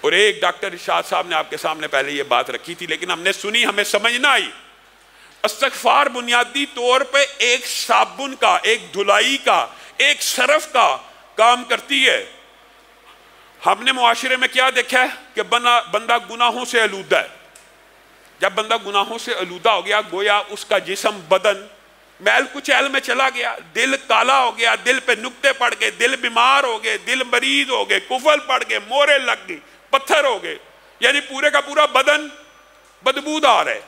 اور ایک ڈاکٹر ارشاد صاحب نے آپ کے سامنے پہلے یہ بات رکھی تھی لیکن ہم نے سنی، ہمیں سمجھ نہ آئی۔ استغفار بنیادی طور پہ ایک صابن کا، ایک دھلائی کا، ایک صرف کا کام کرتی ہے۔ ہم نے معاشرے میں کیا دیکھا ہے کہ بندہ گناہوں سے آلودہ ہے۔ جب بندہ گناہوں سے آلودہ ہو گیا گویا اس کا جسم بدن میل کچیل میں چلا گیا، دل کالا ہو گیا، دل پہ نقطے پڑ گئے، دل بیمار ہو گئے، دل مریض ہو گئے، کفل پڑ گئے، مورے لگ گئی، پتھر ہو گئے، یعنی پورے کا پورا بدن بدبودار ہے،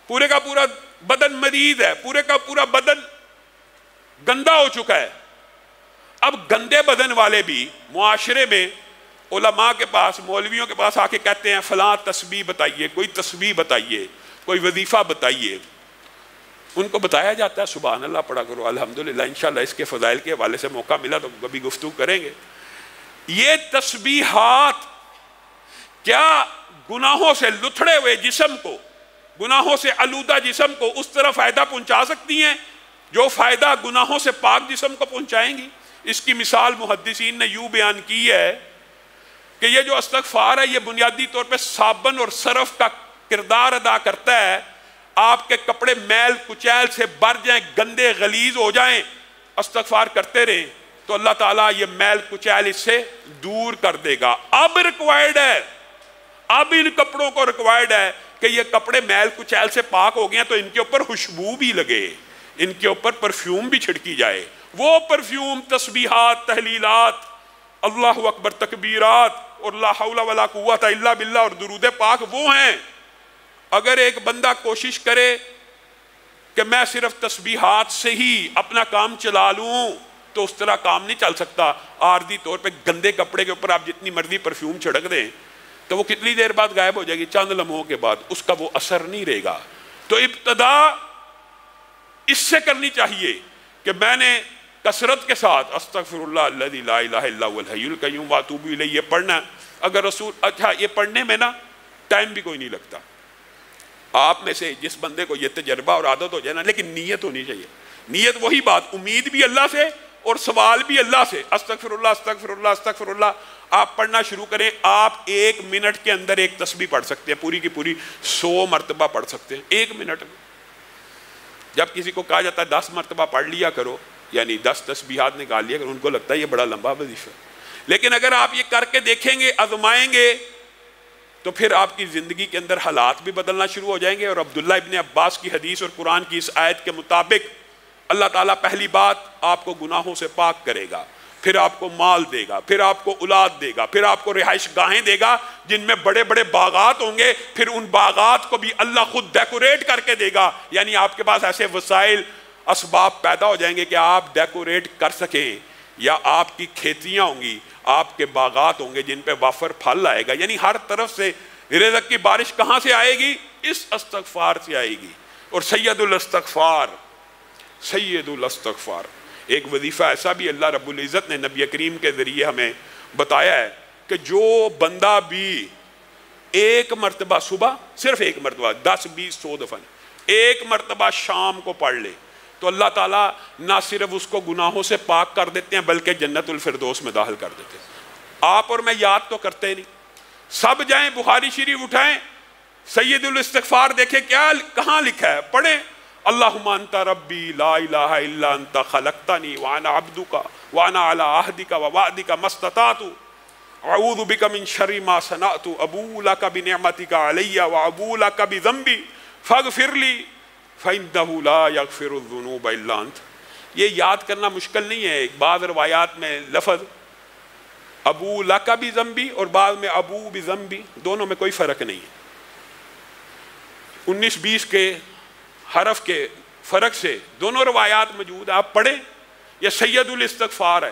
پورے کا پورا بدن مریض ہے، پورے کا پورا بدن گندا ہو چکا ہے۔ اب گندے بدن والے بھی معاشرے میں علماء کے پاس، مولویوں کے پاس آ کے کہتے ہیں فلاں تسبیح بتائیے، کوئی تسبیح بتائیے، کوئی وظیفہ بتائیے۔ ان کو بتایا جاتا ہے سبحان اللہ پڑھا کرو، الحمدللہ، انشاءاللہ اس کے فضائل کے حوالے سے موقع ملا تو کبھی گفتگو کریں گے۔ یہ تسبیحات کیا گناہوں سے لتھڑے ہوئے جسم کو، گناہوں سے آلودہ جسم کو اس طرح فائدہ پہنچا سکتی ہیں جو فائدہ گناہوں سے پاک جسم کو پہنچائیں گی؟ اس کی مثال محدثین نے یوں بیان کی ہے کہ یہ جو استغفار ہے یہ بنیادی طور پہ صابن اور صرف کا کردار ادا کرتا ہے۔ آپ کے کپڑے میل کچیل سے بھر جائیں، گندے غلیظ ہو جائیں، استغفار کرتے رہیں تو اللہ تعالیٰ یہ میل کچیل اس سے دور کر دے گا۔ اب ریکوائرڈ ہے، اب ان کپڑوں کو ریکوائرڈ ہے کہ یہ کپڑے میل کچیل سے پاک ہو گئے ہیں تو ان کے اوپر خوشبو بھی لگے، ان کے اوپر پرفیوم بھی چھڑکی جائے۔ وہ پرفیوم تسبیحات، تحلیلات، اللہ اکبر تکبیرات اور لا حول ولا قوت الا باللہ اور درود پاک وہ ہیں۔ اگر ایک بندہ کوشش کرے کہ میں صرف تسبیحات سے ہی اپنا کام چلا لوں تو اس طرح کام نہیں چل سکتا۔ عارضی طور پہ گندے کپڑے کے اوپر آپ جتنی مرضی پرفیوم چھڑک دیں تو وہ کتنی دیر بعد غائب ہو جائے گی، چند لمحوں کے بعد اس کا وہ اثر نہیں رہے گا۔ تو ابتدا اس سے کرنی چاہیے کہ میں نے کثرت کے ساتھ استغفر اللہ الذی لا الہ الا هو الحی القیوم واتوب الیہ یہ پڑھنا۔ اگر رسول اچھا یہ پڑھنے میں نا ٹائم بھی کوئی نہیں لگتا۔ آپ میں سے جس بندے کو یہ تجربہ اور عادت ہو جائے نا، لیکن نیت ہونی چاہیے۔ نیت وہی بات، امید بھی اللہ سے اور سوال بھی اللہ سے۔ استغفر اللہ استغفر اللہ استغفر اللہ آپ پڑھنا شروع کریں، آپ 1 منٹ کے اندر ایک تسبیح پڑھ سکتے ہیں، پوری کی پوری 100 مرتبہ پڑھ سکتے ہیں 1 منٹ میں۔ جب کسی کو کہا جاتا ہے 10 مرتبہ پڑھ لیا کرو، یعنی 10 تسبیحات نکال لیا کرو، ان کو لگتا ہے یہ بڑا لمبا وظیفہ۔ لیکن اگر آپ یہ کر کے دیکھیں گے، آزمائیں گے تو پھر آپ کی زندگی کے اندر حالات بھی بدلنا شروع ہو جائیں گے۔ اور عبداللہ ابن عباس کی حدیث اور قرآن کی اس آیت کے مطابق اللہ تعالیٰ پہلی بات آپ کو گناہوں سے پاک کرے گا، پھر آپ کو مال دے گا، پھر آپ کو اولاد دے گا، پھر آپ کو رہائش گاہیں دے گا جن میں بڑے بڑے باغات ہوں گے، پھر ان باغات کو بھی اللہ خود ڈیکوریٹ کر کے دے گا، یعنی آپ کے پاس ایسے وسائل اسباب پیدا ہو جائیں گے کہ آپ ڈیکوریٹ کر سکیں، یا آپ کی کھیتیاں ہوں گی، آپ کے باغات ہوں گے جن پہ وافر پھل آئے گا، یعنی ہر طرف سے رزق کی بارش کہاں سے آئے گی؟ اس استغفار سے آئے گی۔ اور سید الاستغفار، سید الاستغفار ایک وظیفہ ایسا بھی اللہ رب العزت نے نبی کریم کے ذریعے ہمیں بتایا ہے کہ جو بندہ بھی 1 مرتبہ صبح، صرف 1 مرتبہ، 10 20 100 دفعہ 1 مرتبہ شام کو پڑھ لے تو اللہ تعالیٰ نہ صرف اس کو گناہوں سے پاک کر دیتے ہیں بلکہ جنت الفردوس میں داخل کر دیتے ہیں۔ آپ اور میں یاد تو کرتے نہیں، سب جائیں بخاری شریف اٹھائیں، سید الاستغفار دیکھیں کیا کہاں لکھا ہے، پڑھیں اللہم انت ربی لا الہ الا انت خلقتنی وانا عبدک وانا علی عہدک ووعدک ما استطعت اعوذ بک من شر ما صنعت ابوء لک بنعمتک علی وابوء لک بذنبی فاغفر لی فإنہ لا یغفر الذنوب الا انت۔ یہ یاد کرنا مشکل نہیں ہے، بعض روایات میں لفظ ابو لک بذنبی اور بعض میں ابو بذنبی، دونوں میں کوئی فرق نہیں ہے، 19-20 کے حرف کے فرق سے دونوں روایات موجود ہیں، آپ پڑھیں۔ یہ سید الاستغفار ہے،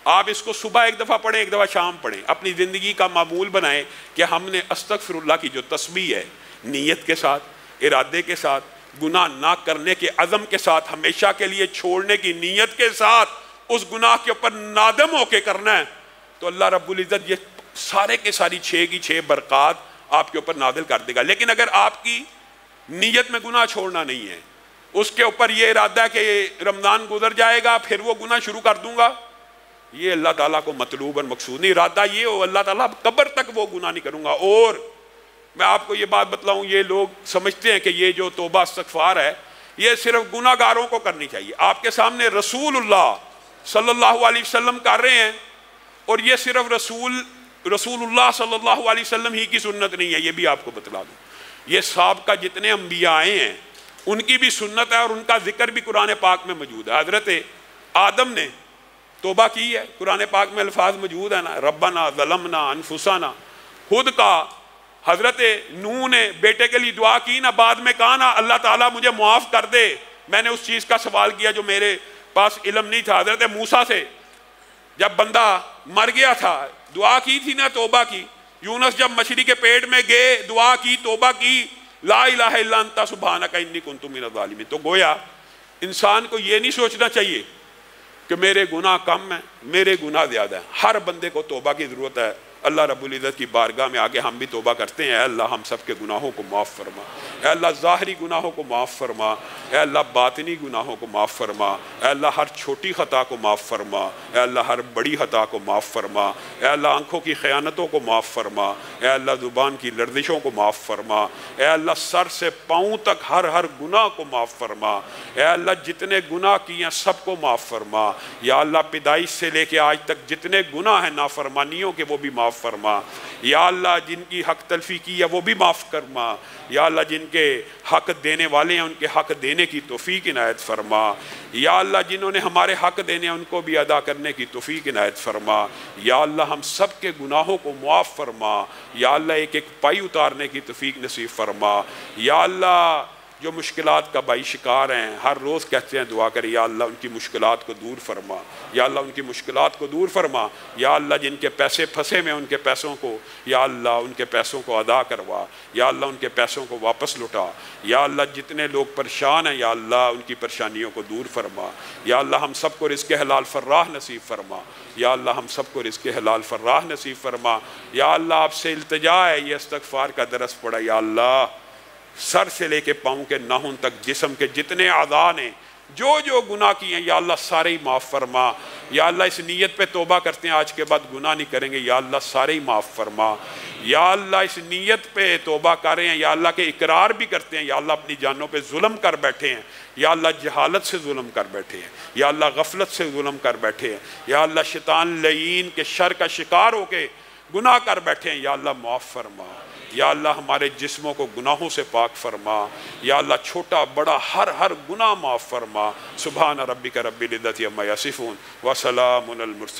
آپ اس کو صبح 1 دفعہ پڑھیں، 1 دفعہ شام پڑھیں، اپنی زندگی کا معمول بنائیں کہ ہم نے استغفر اللہ کی جو تسبیح ہے نیت کے ساتھ، ارادے کے ساتھ، گناہ نہ کرنے کے عزم کے ساتھ، ہمیشہ کے لیے چھوڑنے کی نیت کے ساتھ اس گناہ کے اوپر نادم ہو کے کرنا ہے تو اللہ رب العزت یہ سارے کے ساری 6 کی 6 برکات آپ کے اوپر نازل کر دے گا۔ لیکن اگر آپ کی نیت میں گناہ چھوڑنا نہیں ہے، اس کے اوپر یہ ارادہ ہے کہ رمضان گزر جائے گا پھر وہ گناہ شروع کر دوں گا، یہ اللہ تعالیٰ کو مطلوب اور مقصود نہیں، ارادہ یہ ہو اللہ تعالیٰ قبر تک وہ گناہ نہیں کروں گا۔ اور میں آپ کو یہ بات بتلاؤں، یہ لوگ سمجھتے ہیں کہ یہ جو توبہ استغفار ہے یہ صرف گناہ گاروں کو کرنی چاہیے۔ آپ کے سامنے رسول اللہ صلی اللہ علیہ وسلم کر رہے ہیں، اور یہ صرف رسول اللہ صلی اللہ علیہ وسلم ہی کی سنت نہیں ہے، یہ بھی آپ کو بتلا دوں۔ یہ سابقہ جتنے انبیاء آئے ہیں ان کی بھی سنت ہے، اور ان کا ذکر بھی قرآن پاک میں موجود ہے۔ حضرت آدم نے توبہ کی ہے، قرآن پاک میں الفاظ موجود ہے نا، ربنا ظلمنا انفسنا، خود کا۔ حضرت نوح نے بیٹے کے لیے دعا کی نا، بعد میں کہا نا اللہ تعالیٰ مجھے معاف کر دے، میں نے اس چیز کا سوال کیا جو میرے پاس علم نہیں تھا۔ حضرت موسیٰ سے جب بندہ مر گیا تھا دعا کی تھی نا، توبہ کی۔ یونس جب مچھلی کے پیٹ میں گئے دعا کی، توبہ کی، لا الہ الا انت سبحانک انی کنت من الظالمین۔ تو گویا انسان کو یہ نہیں سوچنا چاہیے کہ میرے گناہ کم ہیں، میرے گناہ زیادہ ہیں۔ ہر بندے کو توبہ کی ضرورت ہے۔ اللہ رب العزت کی بارگاہ میں آگے ہم بھی توبہ کرتے ہیں، اے اللہ ہم سب کے گناہوں کو معاف فرما، اے اللہ ظاہری گناہوں کو معاف فرما، اے اللہ باطنی گناہوں کو معاف فرما، اے اللہ ہر چھوٹی خطا کو معاف فرما، اے اللہ ہر بڑی خطا کو معاف فرما، اے اللہ آنکھوں کی خیانتوں کو معاف فرما، اے اللہ زبان کی لرزشوں کو معاف فرما، اے اللہ سر سے پاؤں تک ہر گناہ کو معاف فرما، اے اللہ جتنے گناہ کیے ہیں سب کو معاف فرما، یا اللہ پیدائش سے لے کے آج تک جتنے گناہ ہیں نافرمانیوں کے وہ بھی معاف فرما، یا اللہ جن کی حق تلفی کی ہے وہ بھی معاف فرما، یا اللہ جن کے حق دینے والے ہیں ان کے حق دینے کی توفیق عنایت فرما، یا اللہ جنہوں نے ہمارے حق دینے ہیں ان کو بھی ادا کرنے کی توفیق عنایت فرما، یا اللہ ہم سب کے گناہوں کو معاف فرما، یا اللہ ایک ایک پائی اتارنے کی توفیق نصیب فرما، یا اللہ جو مشکلات کا بائی شکار ہیں ہر روز کہتے ہیں دعا کریں، یا اللہ ان کی مشکلات کو دور فرما، یا اللہ ان کی مشکلات کو دور فرما، یا اللہ جن کے پیسے پھنسے میں ان کے پیسوں کو، یا اللہ ان کے پیسوں کو ادا کروا، یا اللہ ان کے پیسوں کو واپس لٹا، یا اللہ جتنے لوگ پریشان ہیں یا اللہ ان کی پریشانیوں کو دور فرما، یا اللہ ہم سب کو رزق حلال فراہ نصیب فرما، یا اللہ ہم سب کو رزق حلال فراہ نصیب فرما، یا اللہ آپ سے التجا ہے یہ استغفار کا درس پڑا، یا اللہ سر سے لے کے پاؤں کے ناخن تک جسم کے جتنے اعضاء نے جو گناہ کیے ہیں یا اللہ سارے ہی معاف فرما، یا اللہ اس نیت پہ توبہ کرتے ہیں آج کے بعد گناہ نہیں کریں گے، یا اللہ سارے ہی معاف فرما، یا اللہ اس نیت پہ توبہ کر رہے ہیں یا اللہ کے اقرار بھی کرتے ہیں یا اللہ اپنی جانوں پہ ظلم کر بیٹھے ہیں، یا اللہ جہالت سے ظلم کر بیٹھے ہیں، یا اللہ غفلت سے ظلم کر بیٹھے ہیں، یا اللہ شیطان لعین کے شر کا شکار ہو کے گناہ کر بیٹھے ہیں، یا اللہ معاف فرما، یا اللہ ہمارے جسموں کو گناہوں سے پاک فرما، یا اللہ چھوٹا بڑا ہر گناہ معاف فرما۔ سبحان ربک رب العزت عما یصفون وسلام علی المرسلین۔